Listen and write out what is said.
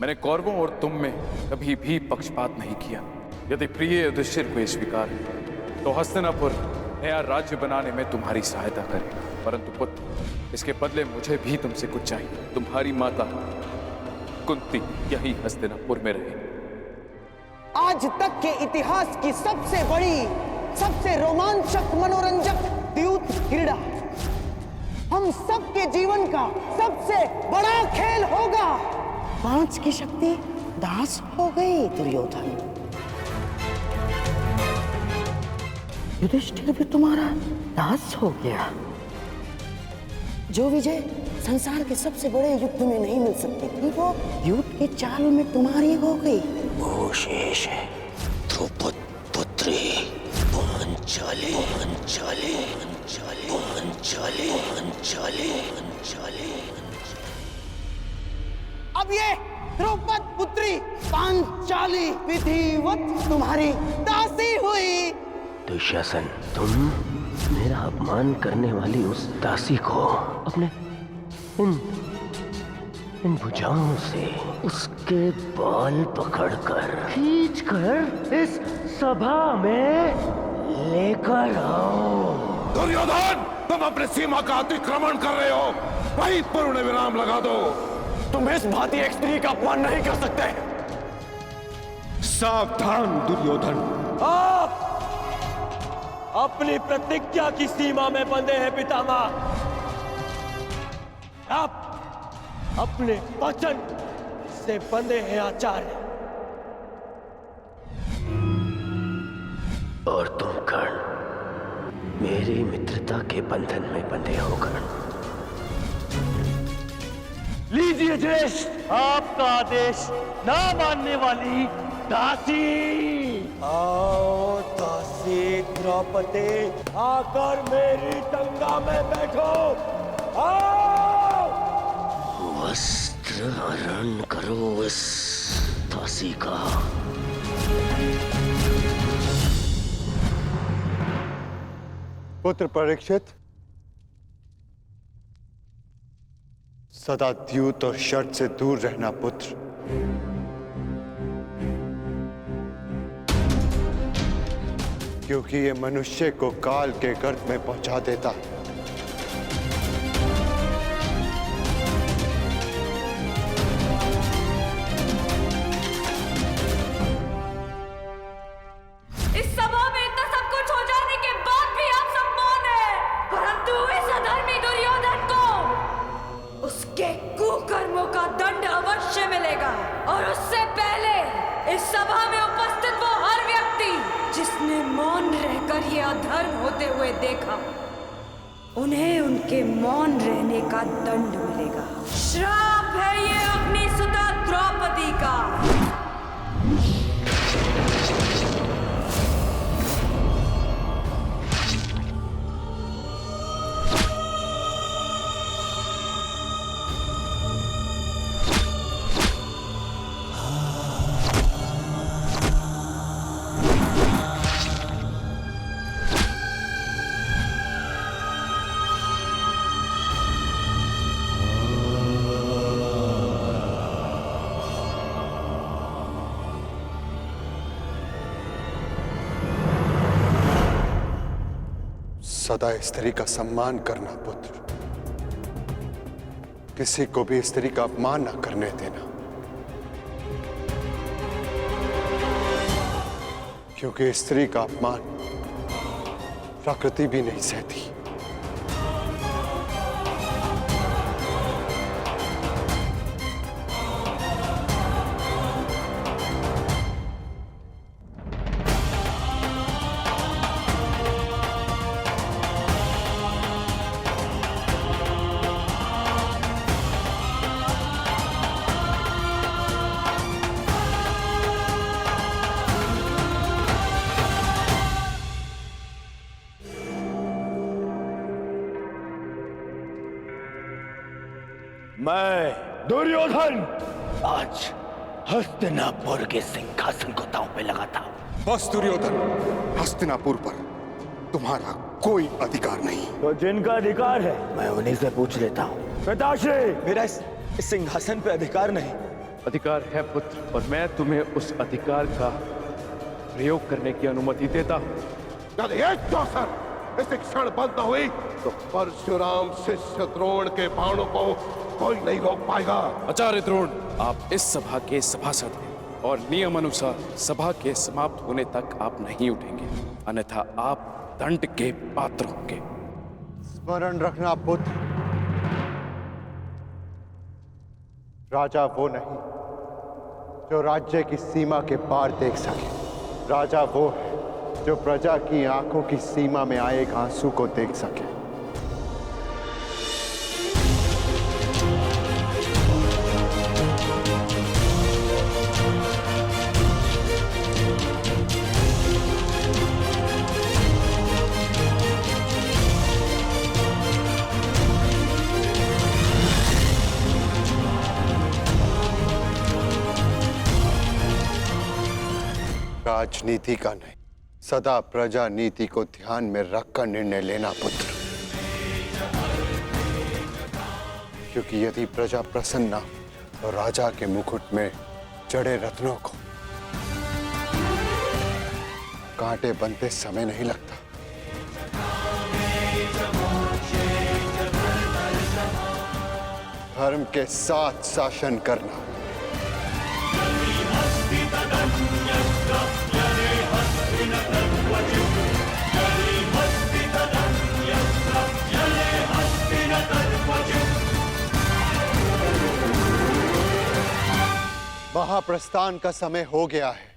मैंने कौरवों और तुम में कभी भी पक्षपात नहीं किया। यदि प्रिय युधिष्ठिर को ये स्वीकार है तो हस्तिनापुर नया राज्य बनाने में तुम्हारी सहायता करे। परंतु पुत्र, इसके बदले मुझे भी तुमसे कुछ चाहिए। तुम्हारी माता कुंती यही हस्तिनापुर में रहे। आज तक के इतिहास की सबसे बड़ी, सबसे रोमांचक, मनोरंजक द्यूत क्रीड़ा हम सबके जीवन का सबसे बड़ा खेल होगा। 5 की शक्ति दास हो गई दुर्योधन। युधिष्ठिर भी तुम्हारा दास हो गया। जो विजय संसार के सबसे बड़े युद्ध में नहीं मिल सकती थी, वो युद्ध की चाल में तुम्हारी हो गई। वो शेष है द्रौपद पुत्री पांचाली। पांचाली पांचाली पांचाली पांचाली पांचाली। अब ये द्रौपद पुत्री पांचाली विधिवत तुम्हारी दासी हुई। दुशासन, तुम मेरा अपमान करने वाली उस दासी को अपने इन भुजाओं से उसके बाल पकड़कर खींचकर इस सभा में लेकर आओ। दुर्योधन, तुम अपनी सीमा का अतिक्रमण कर रहे हो। वहीं पूर्ण विराम लगा दो। तुम इस भांति एक स्त्री का अपमान नहीं कर सकते। सावधान दुर्योधन। आप अपनी प्रतिज्ञा की सीमा में बंधे हैं पितामह। आप अपने वचन से बंधे हैं आचार्य। और तुम कर्ण, मेरी मित्रता के बंधन में बंधे हो कर्ण। लीजिए ज्येष्ठ, आपका आदेश ना मानने वाली दासी। आओ दासी द्रौपदी, आकर मेरी टंगा में बैठो। आओ। वस्त्र हरण करो इस दासी का। पुत्र परीक्षित, सदा द्यूत और शर्त से दूर रहना पुत्र। क्योंकि ये मनुष्य को काल के गर्त में पहुंचा देता है। इस सभा में इतना सब कुछ हो जाने के बाद भी आप सम्मान है, परंतु इस अधर्मी दुर्योधन को उसके कुकर्मों का दंड अवश्य मिलेगा। और उससे पहले इस सभा में उपस्थित वो हर व्यक्ति जिसने मौन रहकर ये अधर्म होते हुए देखा, उन्हें उनके मौन रहने का दंड मिलेगा। श्राप है ये अपनी सुता द्रौपदी का। सदा स्त्री का सम्मान करना पुत्र। किसी को भी स्त्री का अपमान न करने देना, क्योंकि स्त्री का अपमान प्रकृति भी नहीं सहती। मैं दुर्योधन आज हस्तिनापुर के सिंहासन को दांव पे लगाता हूं। बस दुर्योधन, हस्तिनापुर पर तुम्हारा कोई अधिकार नहीं। तो जिनका अधिकार है मैं उन्हीं से पूछ लेता हूँ। पिताश्री, मेरा इस सिंहासन पे अधिकार नहीं, अधिकार है पुत्र, और मैं तुम्हें उस अधिकार का प्रयोग करने की अनुमति देता हूं। यदि एक चौसर इस क्षण बंद न हुई तो परशुराम शिष्य द्रोण के बाणों को कोई नहीं रोक पाएगा। आचार्य द्रोण, आप इस सभा के सभासद हैं और नियम अनुसार सभा के समाप्त होने तक आप नहीं उठेंगे, अन्यथा आप दंड के पात्र होंगे। स्मरण रखना पुत्र, राजा वो नहीं जो राज्य की सीमा के पार देख सके। राजा वो है जो प्रजा की आंखों की सीमा में आए एक आंसू को देख सके। राजनीति का नहीं, सदा प्रजा नीति को ध्यान में रखकर निर्णय लेना पुत्र, क्योंकि यदि प्रजा प्रसन्न न तो राजा के मुकुट में जड़े रत्नों को कांटे बनते समय नहीं लगता। धर्म के साथ शासन करना, महाप्रस्थान का समय हो गया है।